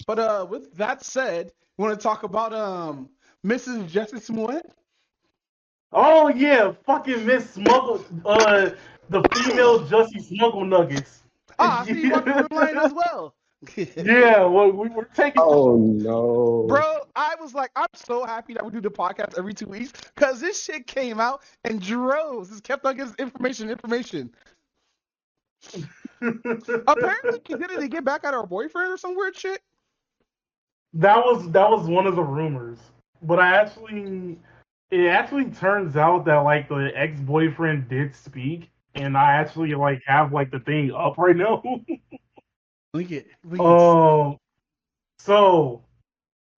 But with that said, we want to talk about Mrs. Jessie Smollett. Oh yeah, fucking Miss Smuggle, the female Jussie Smuggle Nuggets. Ah, I see you watch the line as well. Yeah, well, we were taking. Oh no. Bro, I was like, I'm so happy that we do the podcast every 2 weeks because this shit came out in droves. Just kept on getting information. Apparently, she did it to get back at her boyfriend or some weird shit. That was one of the rumors, but it actually turns out that like the ex-boyfriend did speak, and I actually like have like the thing up right now. Link it. So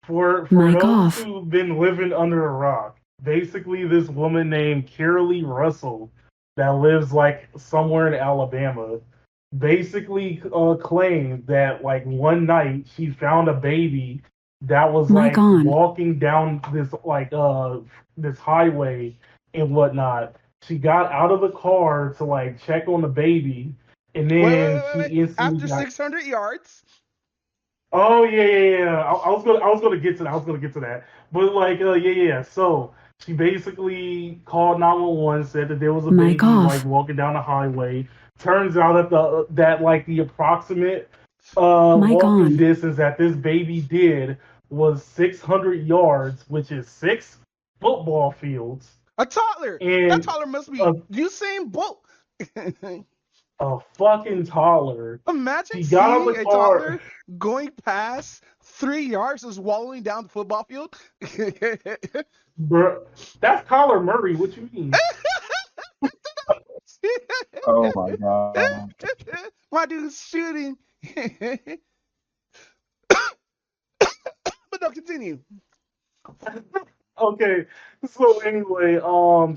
for Mic those off. who've been living under a rock, basically this woman named Carolee Russell that lives like somewhere in Alabama basically claimed that like one night she found a baby that was Mic like on. walking down this highway and whatnot. She got out of the car to like check on the baby, and then Wait. she instantly After 600 yards. Oh yeah. I was gonna get to that. I was gonna get to that. But like yeah. So she basically called 911, said that there was a Mic baby off. like walking down the highway. Turns out that the approximate Mic walking on. distance that this baby did was 600 yards, which is 6 football fields, A toddler. That and toddler must be a, Usain Bolt. a fucking toddler. Imagine She got out seeing the a car. toddler going past 3 yards, just wallowing down the football field. Bruh, that's Kyler Murray. What you mean? Oh my god. My dude's shooting. But no, continue. Okay, so anyway,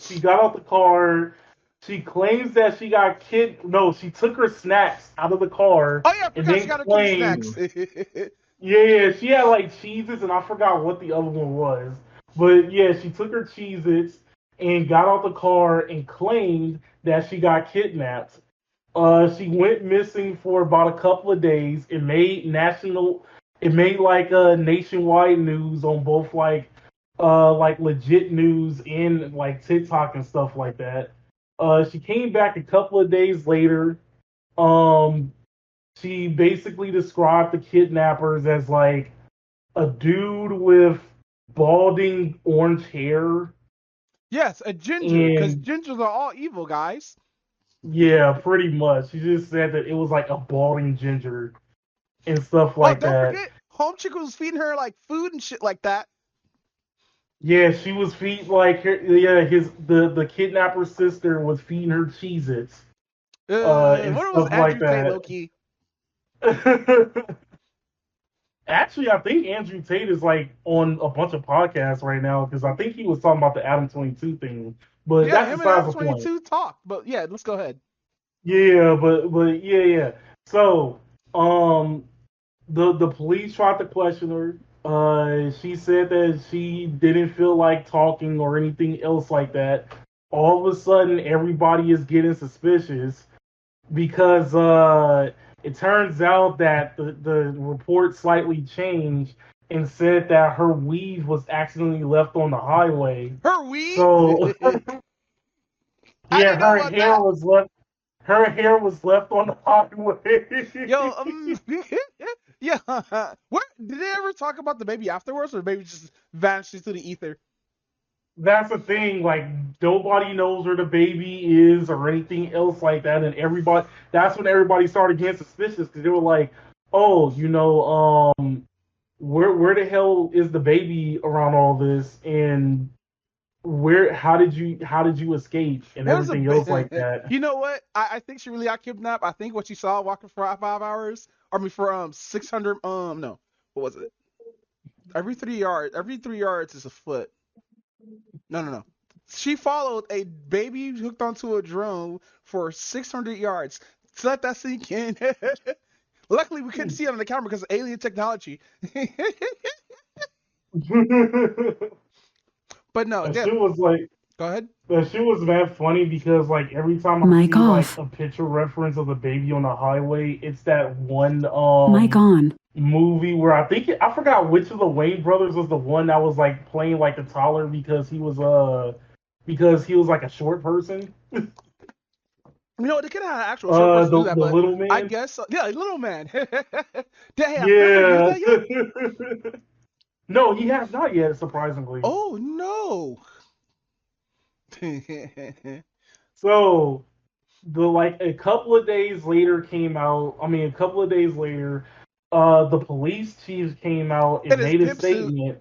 she got out the car. She claims that she got No, she took her snacks out of the car Oh yeah, I and forgot she then got her claimed. kitty snacks. Yeah, she had like Cheez-Its, and I forgot what the other one was. But yeah, she took her Cheez-Its and got out the car and claimed that she got kidnapped. She went missing for about a couple of days. It made like nationwide news on both like legit news and like TikTok and stuff like that. She came back a couple of days later. Um, she basically described the kidnappers as like a dude with balding orange hair. Yes, a ginger, because And gingers are all evil, guys. yeah, pretty much. She just said that it was like a balding ginger and stuff Oh, like don't that. forget, Home Chick was feeding her like food and shit like that. Yeah, she was feeding like the kidnapper's sister was feeding her Cheez-Its and What was stuff like Andrew Tate, that. Loki? Actually, I think Andrew Tate is like on a bunch of podcasts right now because I think he was talking about the Adam 22 thing. But Yeah, that's him and besides Adam the point. 22 talked, but yeah, let's go ahead. Yeah, but yeah. So, the police tried to question her. She said that she didn't feel like talking or anything else like that. All of a sudden, everybody is getting suspicious because it turns out that the report slightly changed and said that her weave was accidentally left on the highway. Her weed? So I yeah, didn't know about that. her hair was left on the highway. Yo, yeah. What did they ever talk about the baby afterwards, or maybe just vanished into the ether? That's the thing. Like nobody knows where the baby is or anything else like that, and That's when everybody started getting suspicious because they were like, "Oh, where the hell is the baby around all this? And how did you escape and It was everything else like that?" You know what? I think she really got kidnapped. I think what she saw walking for 5 hours, I mean for 600 no, what was it? Every 3 yards is a foot. No. She followed a baby hooked onto a drone for 600 yards. So let that sink in. Luckily, we couldn't see it on the camera because of alien technology. But no, That yeah. shit was like Go ahead. that shit was mad funny because like every time I Mic see off. like a picture reference of the baby on the highway, it's that one Mic on. movie where I forgot which of the Wayne brothers was the one that was like playing like a taller because he was like a short person. You know, they could have had an actual short person do that, The but little man. I guess yeah, little man. Did he have Yeah. yet? No, he has not yet. Surprisingly. Oh no. So a couple of days later, the police chief came out and made a statement.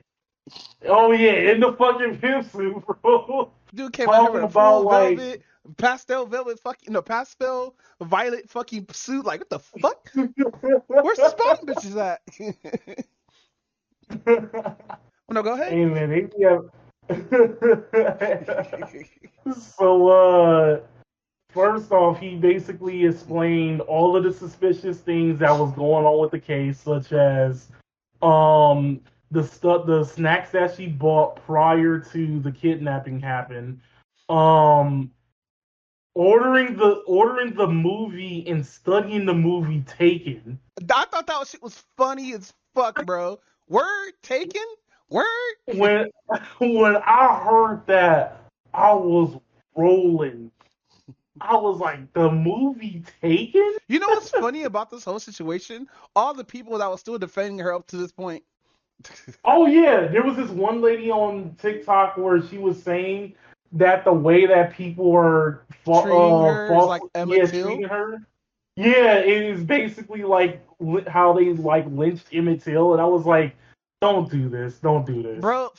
Oh yeah, in the fucking pimp suit, bro. Dude came out here with a full velvet, pastel violet fucking suit. Like, what the fuck? Where's the spawning bitches at? No, go ahead. Hey man, So first off, he basically explained all of the suspicious things that was going on with the case, such as the snacks that she bought prior to the kidnapping happen, ordering the movie and studying the movie Taken. I thought that shit was funny as fuck, bro. Word Taken? Word? When I heard that, I was rolling. I was like, the movie Taken? You know what's funny about this whole situation? All the people that were still defending her up to this point. Oh yeah, there was this one lady on TikTok where she was saying that the way that people are treating her, yeah, it is basically like how they like lynched Emmett Till, and I was like, don't do this, bro.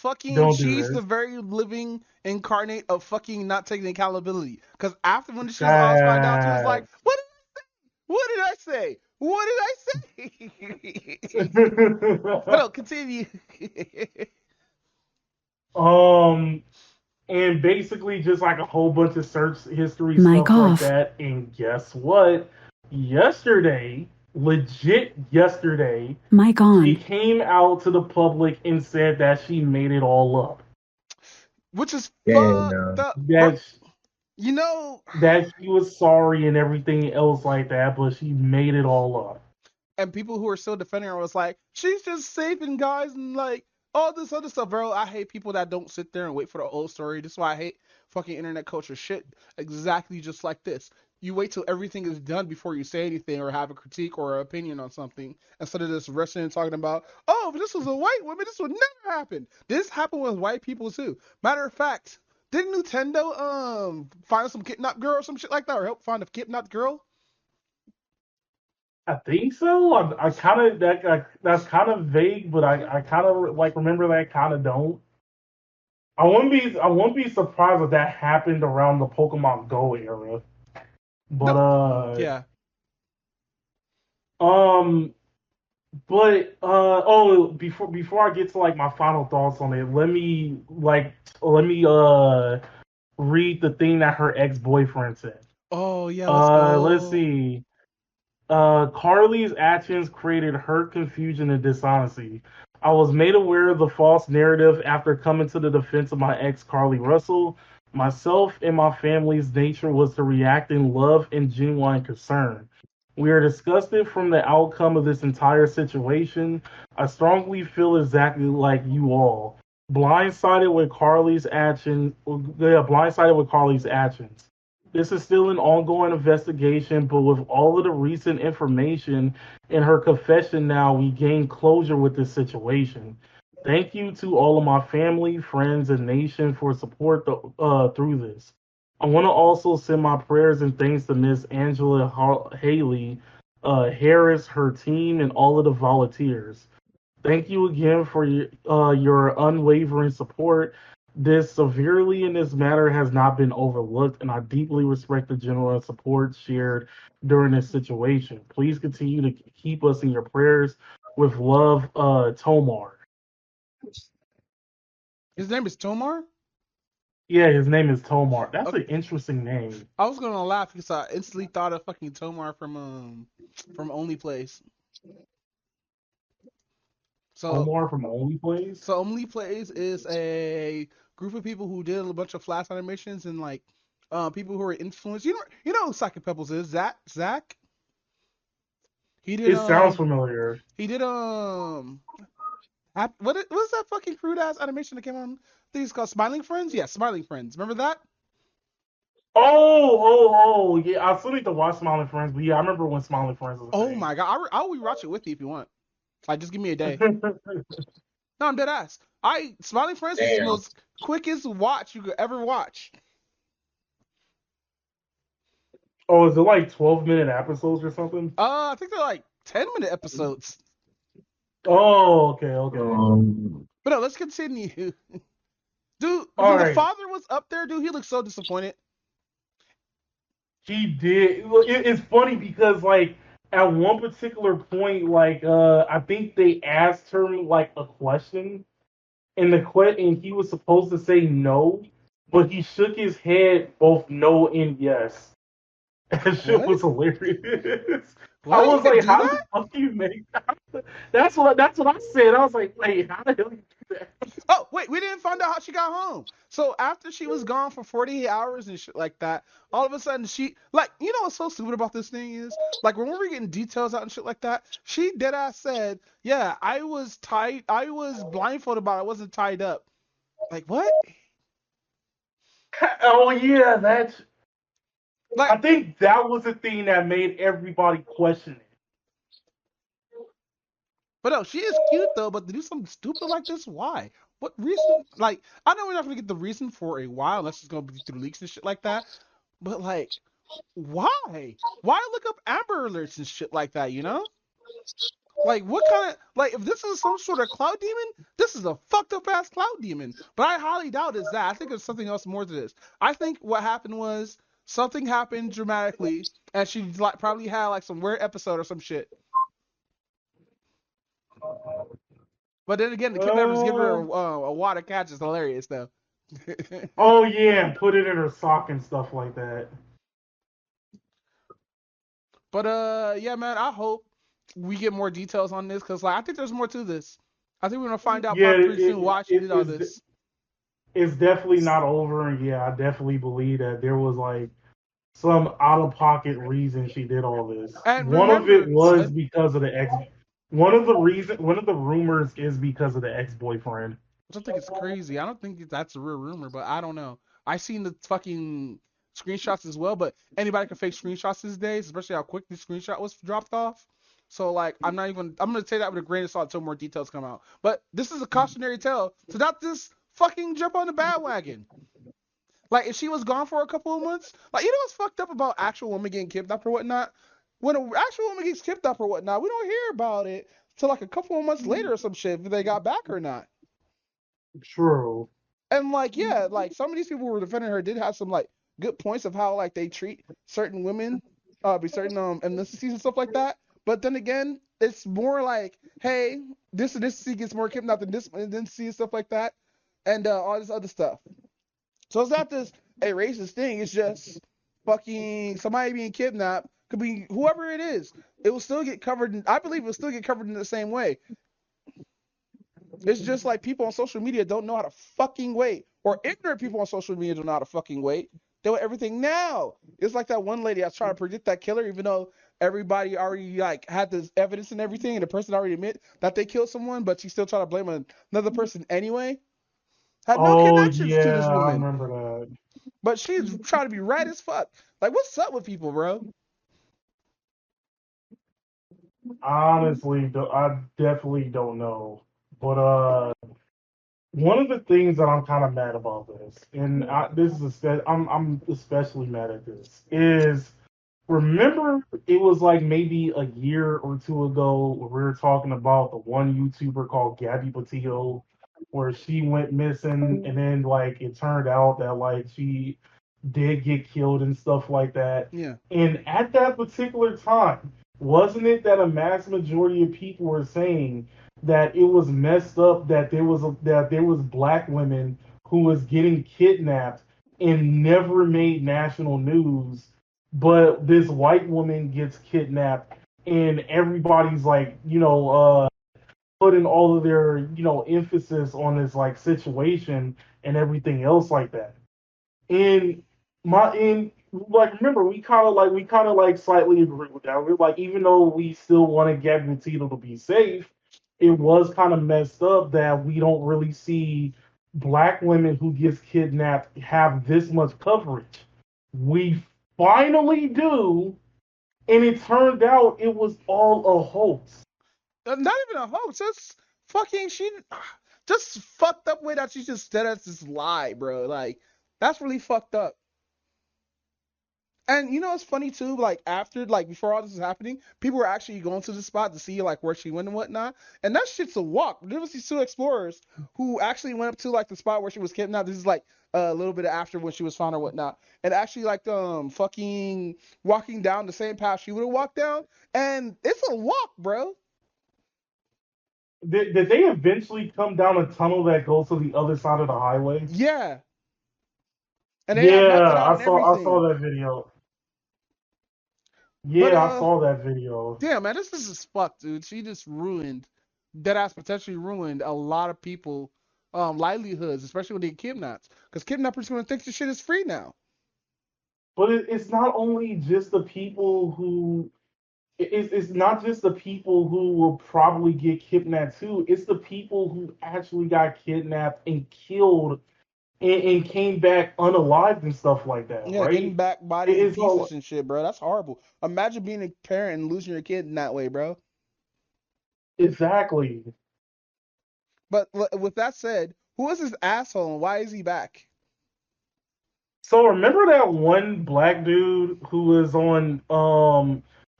She's the very living incarnate of fucking not taking accountability. Because after when she was found out, she was like, what did I say? But no, continue. And basically just like a whole bunch of search history stuff like that. And guess what? Yesterday, she came out to the public and said that she made it all up. Which is fucked up. You know that she was sorry and everything else like that, but she made it all up. And people who are still defending her was like, she's just saving guys and like all this other stuff, bro. I hate people that don't sit there and wait for the whole story. This is why I hate fucking internet culture shit. Exactly just like this. You wait till everything is done before you say anything or have a critique or an opinion on something instead of just rushing and talking about, oh, if this was a white woman, this would never happen. This happened with white people too. Matter of fact, didn't Nintendo find some kidnapped girl or some shit like that, or help find a kidnapped girl? I think so. I kind of that's kind of vague, but I kind of like remember that, kind of don't. I wouldn't be surprised if that happened around the Pokemon Go era. But yeah. But before I get to like my final thoughts on it, let me read the thing that her ex-boyfriend said. Oh yeah. Let's see. Carly's actions created hurt, confusion, and dishonesty. I was made aware of the false narrative after coming to the defense of my ex, Carly Russell. Myself and my family's nature was to react in love and genuine concern. We are disgusted from the outcome of this entire situation. I strongly feel exactly like you all. Blindsided with Carly's actions. This is still an ongoing investigation, but with all of the recent information in her confession now, we gain closure with this situation. Thank you to all of my family, friends, and nation for support through this. I want to also send my prayers and thanks to Miss Angela Haley Harris, her team, and all of the volunteers. Thank you again for your unwavering support. This severely in this matter has not been overlooked, and I deeply respect the general support shared during this situation. Please continue to keep us in your prayers. With love, Tomar. His name is Tomar? Yeah, his name is Tomar. That's an interesting name. I was gonna laugh because I instantly thought of fucking Tomar from Only Place. Tomar from Only Place? So Only Place is a group of people who did a bunch of flash animations and like people who are influenced. You know who Psychic Pebbles is? Zach? He did. It sounds familiar. He did. What's that fucking crude ass animation that came on? I think it's called Smiling Friends. Yeah, Smiling Friends. Remember that? Oh, yeah. I still need to watch Smiling Friends, but yeah, I remember when Smiling Friends was a Oh thing. my god, I'll rewatch it with you if you want. Like, just give me a day. No, I'm dead ass. Smiling Friends is the most quickest watch you could ever watch. Oh, is it like 12-minute episodes or something? I think they're like 10-minute episodes. Oh, okay. But no, let's continue. Dude, All when the right. father was up there, dude, he looked so disappointed. He did. It's funny because like at one particular point, like I think they asked him like a question, and and he was supposed to say no, but he shook his head both no and yes. That shit was hilarious. What? I was like, how that? the fuck do you make that? That's what I said. I was like, wait, how the hell you do that? Oh, wait, we didn't find out how she got home. So after she was gone for 48 hours and shit like that, all of a sudden you know what's so stupid about this thing is? Like, when we were getting details out and shit like that, she deadass said, yeah, I was blindfolded, but I wasn't tied up. Like, what? Oh, yeah, Like, I think that was the thing that made everybody question it. but no, she is cute though, but to do something stupid like this, why? What reason? Like, I know we're not gonna get the reason for a while unless it's gonna be through leaks and shit like that. But like, why? Why look up Amber Alerts and shit like that? You know? Like, what kind of if this is some sort of cloud demon, this is a fucked up ass cloud demon. But I highly doubt it's that. I think there's something else more to this. I think what happened was something happened dramatically, and she probably had like some weird episode or some shit. But then again, the kidnappers give her a water catch is hilarious though. Oh yeah, and put it in her sock and stuff like that. But yeah, man, I hope we get more details on this because I think there's more to this. I think we're gonna find out pretty soon why she did all this. It's definitely not over, and yeah, I definitely believe that there was like some out of pocket reason she did all this. And one of it was because of the ex. One of the rumors is because of the ex-boyfriend. I don't think it's crazy. I don't think that's a real rumor, but I don't know. I seen the fucking screenshots as well, but anybody can fake screenshots these days, especially how quick the screenshot was dropped off. So like, I'm gonna take that with a grain of salt until more details come out. But this is a cautionary tale to not just fucking jump on the bandwagon. Like, if she was gone for a couple of months, like, you know what's fucked up about actual women getting kidnapped or whatnot? When an actual woman gets kidnapped or whatnot, we don't hear about it till like a couple of months later or some shit if they got back or not. True. And like, yeah, like some of these people who were defending her did have some like good points of how like they treat certain women, certain ethnicities and stuff like that. But then again, it's more like, hey, this ethnicity gets more kidnapped than this ethnicity and stuff like that, and all this other stuff. So it's not this a racist thing. It's just fucking somebody being kidnapped. Could be whoever it is. It will still get covered. I believe it will still get covered in the same way. It's just like people on social media don't know how to fucking wait, or ignorant people on social media don't know how to fucking wait. They want everything now. It's like that one lady I was trying to predict that killer, even though everybody already like had this evidence and everything, and the person already admit that they killed someone, but she still trying to blame another person anyway. Had no connections to this woman. I remember that. But she's trying to be right as fuck. Like, what's up with people, bro? Honestly, I definitely don't know. But one of the things that I'm kind of mad about this, and I'm especially mad at this, is remember it was like maybe a year or two ago when we were talking about the one YouTuber called Gabby Patillo, where she went missing, and then like it turned out that like she did get killed and stuff like that. Yeah. And at that particular time, wasn't it that a mass majority of people were saying that it was messed up that there was black women who was getting kidnapped and never made national news, but this white woman gets kidnapped and everybody's like, putting all of their, emphasis on this like situation and everything else like that. And like remember we kind of like slightly agree with that. We're like, even though we still want to get Vtuber to be safe, it was kind of messed up that we don't really see black women who gets kidnapped have this much coverage. We finally do, and it turned out it was all a hoax. Not even a hoax. That's fucking she. Just fucked up way that she just said us this lie, bro. Like that's really fucked up. And you know it's funny too, like after, like before all this is happening, people were actually going to the spot to see like where she went and whatnot. And that shit's a walk. There was these two explorers who actually went up to like the spot where she was kidnapped. This is like a little bit after when she was found or whatnot. And actually like fucking walking down the same path she would have walked down. And it's a walk, bro. Did they eventually come down a tunnel that goes to the other side of the highway? Yeah. And they have mapped it Yeah, out and I everything. saw that video. But Yeah, I saw that video. damn man, this is just fucked, dude. She just ruined, dead ass potentially ruined a lot of people livelihoods, especially when they get kidnapped. Because kidnappers gonna think the shit is free now. But it's not only just the people who it's not just the people who will probably get kidnapped too. It's the people who actually got kidnapped and killed and came back unalived and stuff like that, Yeah, getting right? back bodies and It's pieces all and shit, bro. That's horrible. Imagine being a parent and losing your kid in that way, bro. exactly. But with that said, who is this asshole and why is he back? So remember that one black dude who was on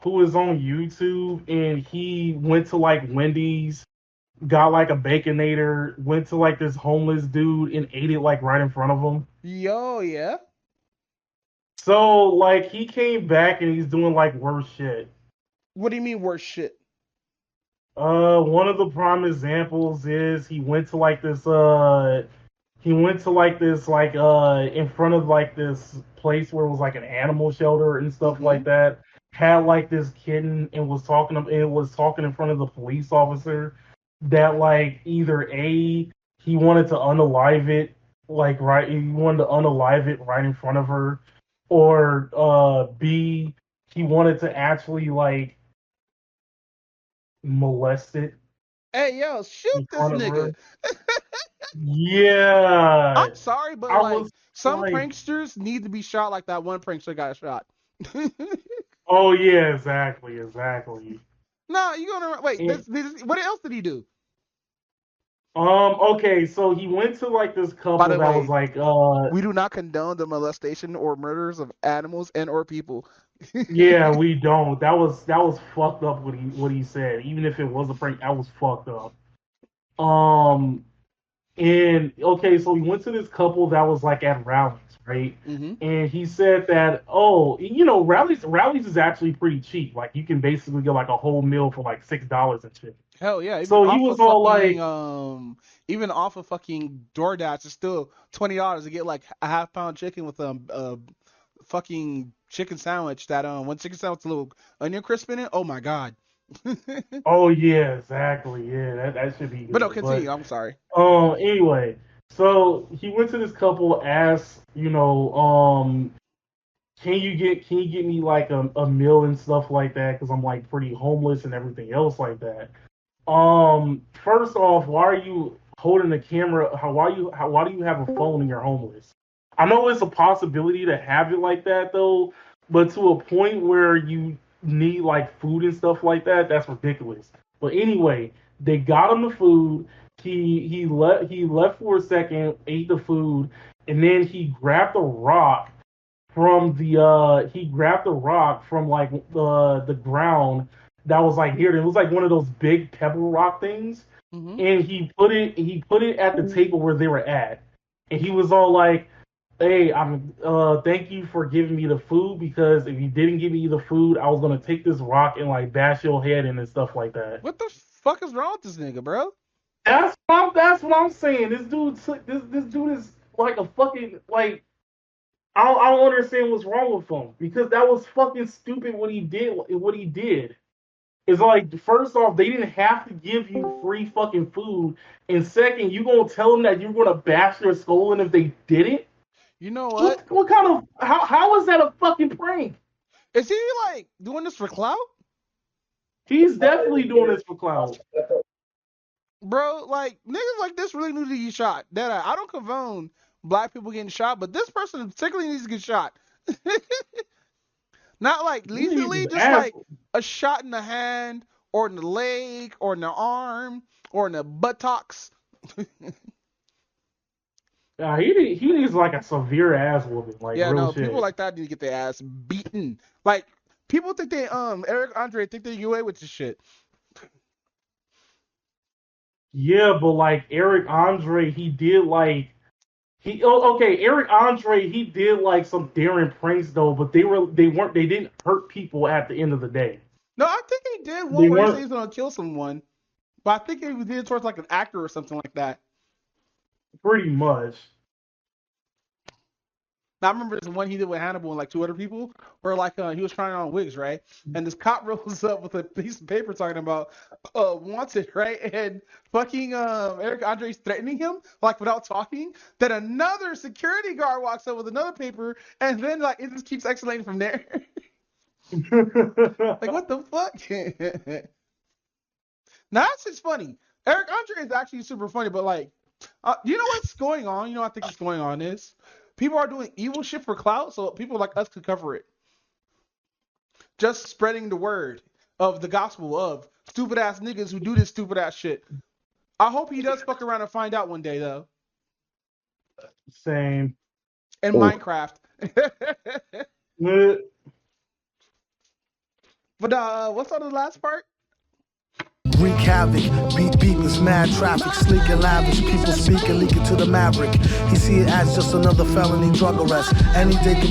YouTube and he went to like Wendy's, got like a baconator, went to like this homeless dude and ate it like right in front of him. Yo, yeah. So like he came back and he's doing like worse shit. What do you mean worse shit? One of the prime examples is he went to like this like in front of like this place where it was like an animal shelter and stuff like that. Had like this kitten and was talking in front of the police officer that like either A, he wanted to unalive it he wanted to unalive it right in front of her, or B, he wanted to actually like molest it Hey, yo, shoot in this front of nigga. her. Yeah. I'm sorry, but I like was some like, pranksters need to be shot like that one prankster got shot. oh yeah, exactly. No, you gonna wait? And, What else did he do? okay, so he went to like this By couple the that was way, like, we do not condone the molestation or murders of animals and or people. yeah, we don't. That was fucked up what he said. Even if it was a prank, that was fucked up. Um, and okay, so he went to this couple that was like at rallies, right? Mm-hmm. And he said that, oh, you know, rallies is actually pretty cheap. Like you can basically get like a whole meal for like $6 and shit. Hell yeah, even So he off was of all fucking like, even off of fucking DoorDash, it's still $20 to get like a half-pound chicken with fucking chicken sandwich. That one chicken sandwich with a little onion crisp in it. Oh my god. oh yeah, exactly, yeah, that should be But no, good. continue. I'm sorry. Anyway, so he went to this couple, asked, you know, can you get me like a meal and stuff like that? Because I'm like pretty homeless and everything else like that. First off, why are you holding the camera? Why do you have a phone and you're homeless? I know it's a possibility to have it like that though, but to a point where you need like food and stuff like that, that's ridiculous. But anyway, they got him the food. He left for a second, ate the food, and then he grabbed a rock from like the ground that was like here. It was like one of those big pebble rock things, Mm-hmm. and he put it at the table where they were at, and he was all like, "Hey, I'm thank you for giving me the food, because if you didn't give me the food, I was gonna take this rock and like bash your head in and stuff like that." What the fuck is wrong with this nigga, bro? That's what I'm saying. This dude is like a fucking like. I don't understand what's wrong with him, because that was fucking stupid what he did. What he did is like, first off, they didn't have to give you free fucking food, and second, you gonna tell them that you're gonna bash their skull in if they did it? You know what? What kind of how is that a fucking prank? Is he like doing this for clout? He's definitely doing this for clout. Bro, like niggas like this really need to get shot. I don't condone black people getting shot, but this person particularly needs to get shot. Not like lethally, just like a shot in the hand or in the leg or in the arm or in the buttocks. Yeah, he needs like a severe ass whooping. Like, yeah, real no, shit. people like that need to get their ass beaten. Like people think they Eric Andre think they get away with this shit. Yeah, but like Eric Andre, he did like Eric Andre, he did like some daring pranks though, but they didn't hurt people at the end of the day. No, I think he did one where he said he's gonna kill someone, but I think he did towards like an actor or something like that. Pretty much. Now, I remember the one he did with Hannibal and like 2 other people, where like he was trying on wigs, right? And this cop rolls up with a piece of paper talking about wanted, right? And fucking Eric Andre's threatening him like without talking. Then another security guard walks up with another paper, and then like it just keeps escalating from there. Like what the fuck? Now that's just funny. Eric Andre is actually super funny, but like, you know what's going on? You know what I think what's going on is people are doing evil shit for clout, so people like us could cover it. Just spreading the word of the gospel of stupid ass niggas who do this stupid ass shit. I hope he does fuck around and find out one day though. Same. In Minecraft. But what's on the last part? Wreak havoc, beat beatless, mad traffic, sleek and lavish, people speaking, leaking to the maverick. He see it as just another felony drug arrest. Any day could